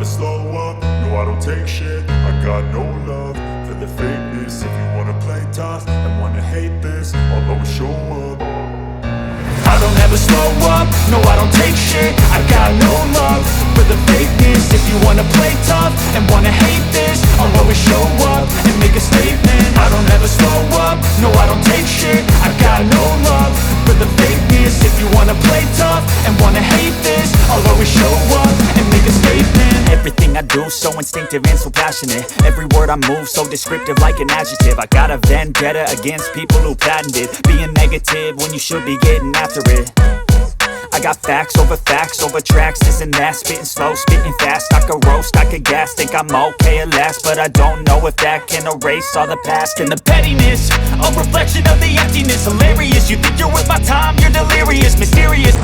slow up, no I don't take shit. I got no love for the fakeness. If you wanna play tough and wanna hate this, I'll always show up. I don't ever slow up, no I don't take shit. I got no love for the fakeness. If you wanna play tough and wanna hate this, I'll always show up and make a statement. I don't ever slow up, no I don't take shit. I got no love for the fakeness. If you wanna play tough and wanna hate this, I'll always show up and make a statement. Everything I do so instinctive and so passionate. Every word I move so descriptive like an adjective. I got a vendetta against people who patented being negative when you should be getting after it. I got facts over tracks, this and that. Spitting slow, spitting fast. I could roast, I could gas. Think I'm okay at last, but I don't know if that can erase all the past. And the pettiness, a reflection of the emptiness. Hilarious, you think you're worth my time, you're delirious. Mysterious,